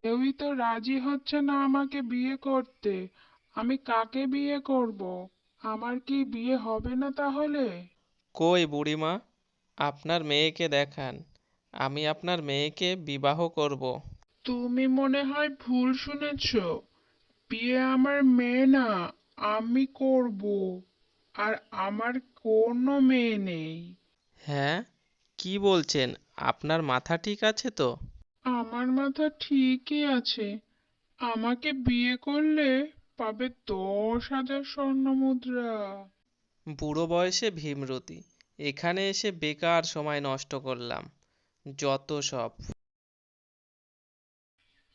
কেউই তো রাজি হচ্ছে না আমাকে বিয়ে করতে। আমি কাকে বিয়ে করব? আমার কি বিয়ে হবে না তাহলে? কই বুড়িমা, আপনার মেয়েকে দেখান, আমি আপনার মেয়েকে বিবাহ করব। তুমি মনে হয় ভুল শুনেছো। বিয়ে আমার মেয়ে না, আমি করব। আর আমার কোনো মেয়ে নেই। হ্যাঁ, কি বলছেন? আপনার মাথা ঠিক আছে তো? আমার মাথা ঠিকই আছে। আমাকে বিয়ে করলে পাবে 10,000 স্বর্ণ মুদ্রা। বুড়ো বয়সে ভীমরতি, এখানে এসে বেকার সময় নষ্ট করলাম, যত সব।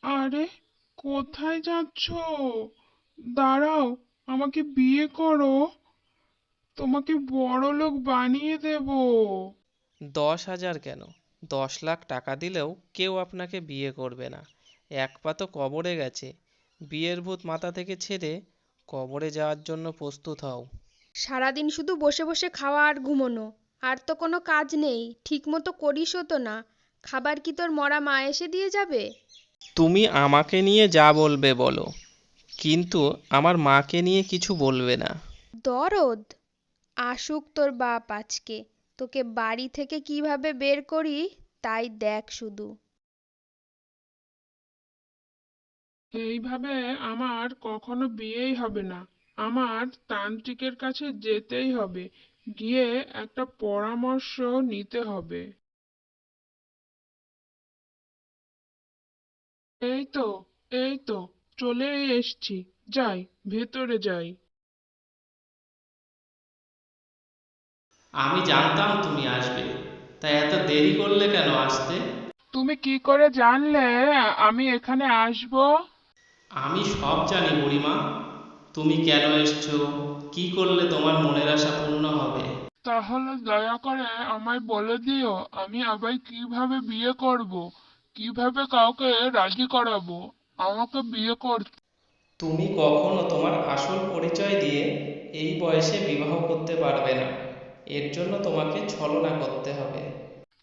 আরে, কোথায় যাচ্ছো? দাঁড়াও, আমাকে বিয়ে করো। তোমাকে বড়লোক বানিয়ে দেব। 10,000 কেন, 10 লাখ টাকা দিলেও কেউ আপনাকে বিয়ে করবে না। এক পা তো কবরে গেছে, বিয়ের ভূত মাথা থেকে ছেড়ে কবরে যাওয়ার জন্য প্রস্তুত হও। সারাদিন শুধু বসে বসে খাওয়া আর ঘুমোনো, আর তো কোনো কাজ নেই, ঠিকমতো করিসও তো না। খাবার কি তোর মরা মা এসে দিয়ে যাবে? তুমি আমাকে নিয়ে যা বলবে বলো, কিন্তু আমার মাকে নিয়ে কিছু বলবে না। দরদ? আসুক তোর বাপ আজকে, তোকে বাড়ি থেকে কিভাবে বের করি তাই দেখ শুধু। এইভাবে আমার কখনো বিয়েই হবে না। আমার তান্ত্রিকের কাছে যেতেই হবে, গিয়ে একটা পরামর্শ নিতে হবে। এই তো, এই তো, চলে এসছি। যাই, ভেতরে যাই। আমি জানতাম তুমি আসবে, তাই এত দেরি করলে কেন আসতে? তুমি কি করে জানলে আমি এখানে আসবো? আমি সব জানি বুড়িমা, তুমি কেন এসছো, কি করলে তোমার মনের আশা পূর্ণ হবে। তাহলে দয়া করে আমায় বলে দিও, আমি আবার কিভাবে বিয়ে করব, কিভাবে কাউকে রাজি করাবো আমাকে বিয়ে করতে। তুমি কখনো তোমার আসল পরিচয় দিয়ে এই বয়সে বিবাহ করতে পারবে না, এর জন্য তোমাকে ছলনা করতে হবে।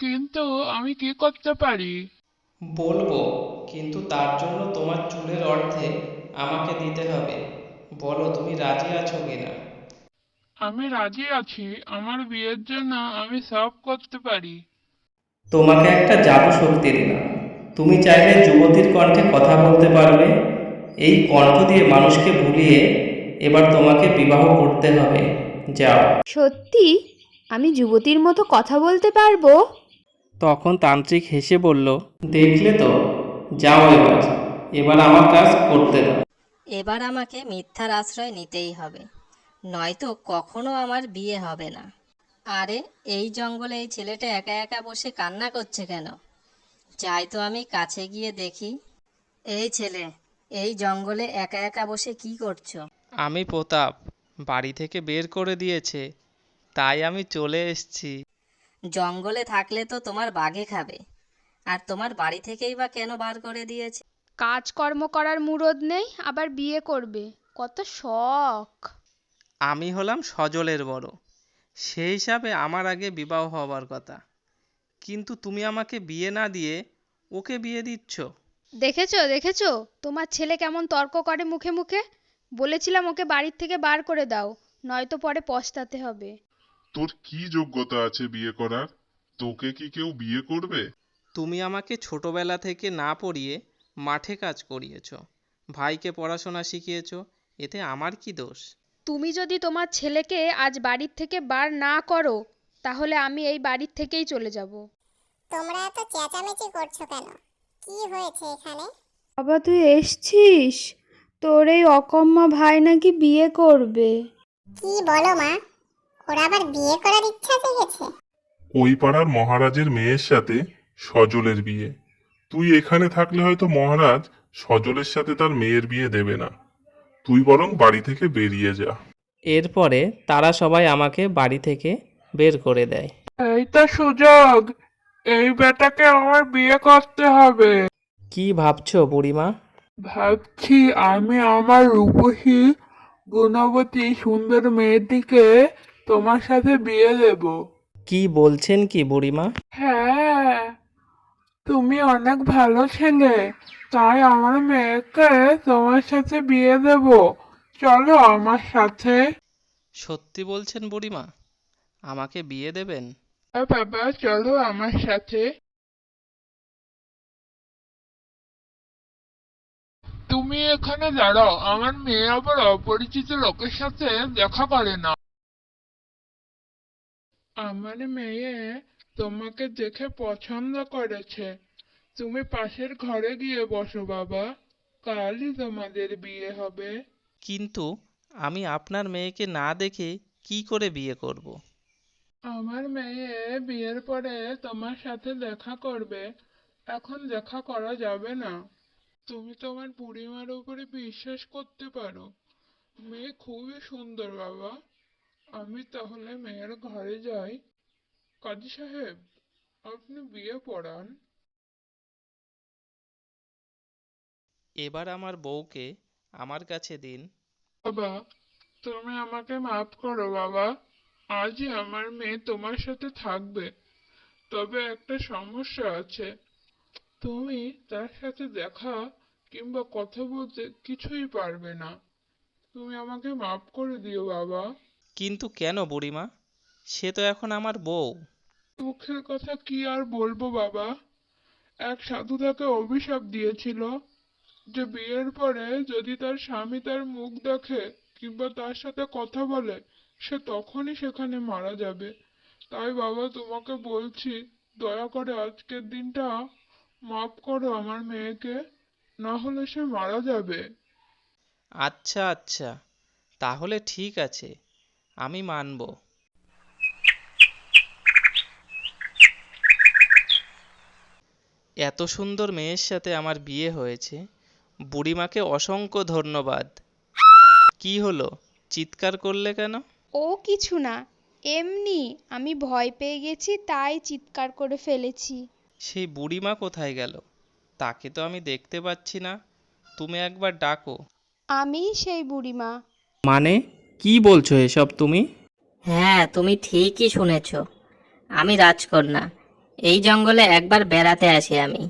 কিন্তু আমি কি করতে পারি? বলবো, কিন্তু তার জন্য তোমার চুলের অর্ধেক আমাকে দিতে হবে। বলো তুমি রাজি আছো কিনা। আমি রাজি আছি। আমার বিয়ের জন্য আমি সব করতে পারি। তোমাকে একটা জাদু শক্তি দিলাম, তুমি চাইলে যুবতীর কণ্ঠে কথা বলতে পারবে। এই কণ্ঠ দিয়ে মানুষকে ভুলিয়ে এবার তোমাকে বিবাহ করতে হবে। যাও। সত্যি? আমি যুবতীর মতো কথা বলতে পারবো? তখন তান্ত্রিক হেসে বলল, দেখলে তো, যাও এবার, এবার আমার কাজ করতে দাও। এবার আমাকে মিথ্যার আশ্রয় নিতেই হবে, নয়তো কখনো আমার বিয়ে হবে না। আরে, এই জঙ্গলে এই ছেলেটা একা একা বসে কান্না করছে কেন? যাই তো আমি কাছে গিয়ে দেখি। এই ছেলে, এই জঙ্গলে একা একা বসে কি করছো? আমি প্রতাপ, বাড়ি থেকে বের করে দিয়েছে, তাই আমি চলে এসেছি। জঙ্গলে থাকলে তো তোমার বাঘে খাবে, আর তোমার বাড়ি থেকেই বা কেন বার করে দিয়েছে? কাজকর্ম করার মুরদ নেই, আবার বিয়ে করবে, কত শখ! আমি হলাম সজলের বড়, সেই হিসাবে আমার আগে বিবাহ হবার কথা, কিন্তু তুমি আমাকে বিয়ে না দিয়ে ওকে বিয়ে দিচ্ছ। দেখেছো দেখেছো, তোমার ছেলে কেমন তর্ক করে মুখে মুখে। বলেছিলাম ওকে বাড়ির থেকে বার করে দাও, নয়তো পরে পস্তাতে হবে। তোর কি যোগ্যতা আছে বিয়ে করার? তোকে কি কেউ বিয়ে করবে? তুমি আমাকে ছোটবেলা থেকে না পড়িয়ে মাঠে কাজ করিয়েছ, ভাইকে পড়াশোনা শিখিয়েছ, এতে আমার কি দোষ? তুমি যদি তোমার ছেলেকে আজ বাড়ির থেকে বার না করো, তাহলে আমি এই বাড়ির থেকেই চলে যাব। তোমরা এত চেঁচামেচি করছো কেন? কি হয়েছে এখানে? বাবা, তুই এসছিস? তোর এই অকম্মা ভাই নাকি বিয়ে করবে। কি বলো মা? ওরা আবার বিয়ে করার ইচ্ছা জেগেছে? ওই পাড়ার মহারাজের মেয়ের সাথে সজলের বিয়ে। তুই এখানে থাকলে হয়তো মহারাজ সজলের সাথে তার মেয়ের বিয়ে দেবে না। তুই বরং বাড়ি থেকে বেরিয়ে যা। এরপরে তারা সবাই আমাকে বাড়ি থেকে বের করে দেয়। এই তো সুযোগ, এই বেটাকে আমার বিয়ে করতে হবে। কি ভাবছো বুড়িমা? ভাবছি আমি আমার রূপসী, গুণবতী, সুন্দর মেয়েটিকে তোমার সাথে বিয়ে দেব। কি বলছেন কি বুড়িমা? হ্যাঁ, তুমি অনেক ভালো ছেলে, তাই আমার মেয়েকে তোমার সাথে বিয়ে দেব। চলো আমার সাথে। সত্যি বলছেন বুড়িমা? আমাকে বিয়ে দেবেন? হ্যাঁ বাবা, চলো আমার সাথে। তুমি এখানে দাঁড়াও, আমার মেয়ে আবার অপরিচিত লোকের সাথে দেখা করে না। আমার মেয়ে তোমাকে দেখে পছন্দ করেছে। তুমি পাশের ঘরে গিয়ে বসো বাবা, কালই তোমাদের বিয়ে হবে। কিন্তু আমি আপনার মেয়েকে না দেখে কি করে বিয়ে করব? আমার মেয়ে বিয়ের পরে তোমার সাথে দেখা করবে, এখন দেখা করা যাবে না। তুমি তোমার বুড়িমার উপরে বিশ্বাস করতে পারো, মেয়ে খুবই সুন্দর বাবা। আমি তাহলে মেয়ের ঘরে যাই। কাজী সাহেব, আপনি বিয়ে পড়ান। এবার আমার বউকে আমার কাছে দিন। বাবা, তুমি আমাকে মাফ করো বাবা, আজই আমার মেয়ে তোমার সাথে থাকবে। তবে একটা সমস্যা আছে, তুমি তার সাথে দেখা কিংবা কথা বলতে কিছুই পারবে না। তুমি আমাকে মাফ করে দিও বাবা। কিন্তু কেন বুড়িমা? সে তো এখন আমার বউ। দুঃখের কথা কি আর বলবো বাবা, এক সাধু তাকে অভিশাপ দিয়েছিল যে বিয়ের পরে যদি তার স্বামী তার মুখ দেখে কিংবা তার সাথে কথা বলে, সে তখনই সেখানে মারা যাবে। তাই বাবা তোমাকে বলছি, দয়া করে আজকের দিনটা মাফ করো আমার মেয়েকে, না হলে সে মারা যাবে। আচ্ছা আচ্ছা, তাহলে ঠিক আছে, আমি মানব। এত সুন্দর মেয়ের সাথে আমার বিয়ে হয়েছে, বুড়িমাকে অসংখ্য ধন্যবাদ। কি হলো, চিৎকার করলে কেন? ও কিছু না, এমনি আমি ভয় পেয়ে গেছি তাই চিৎকার করে ফেলেছি। সেই বুড়িমা কোথায় গেল? তাকে তো আমি দেখতে পাচ্ছি না। তুমি একবার ডাকো। আমিই সেই বুড়িমা। মানে কি বলছো এসব তুমি? হ্যাঁ, তুমি ঠিকই শুনেছ। আমি রাজকন্যা। এই জঙ্গলে একবার বেড়াতে আসি আমি।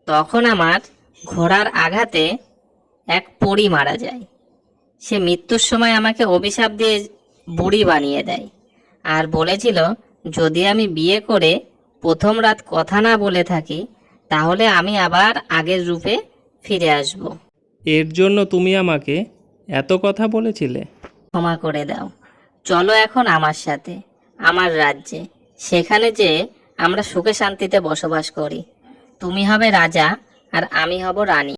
তখন আমার ঘোড়ার আঘাতে এক পরী মারা যায়। সে মৃত্যুর সময় আমাকে অভিশাপ দিয়ে বুড়ি বানিয়ে দেয়, আর বলেছিল যদি আমি বিয়ে করে প্রথম রাত কথা না বলে থাকি, তাহলে আমি আবার আগের রূপে ফিরে আসব। এর জন্য তুমি আমাকে এত কথা বলেছিলে? ক্ষমা করে দাও। চলো এখন আমার সাথে আমার রাজ্যে, সেখানে যে আমরা সুখে শান্তিতে বসবাস করি। তুমি হবে রাজা আর আমি হব রানী।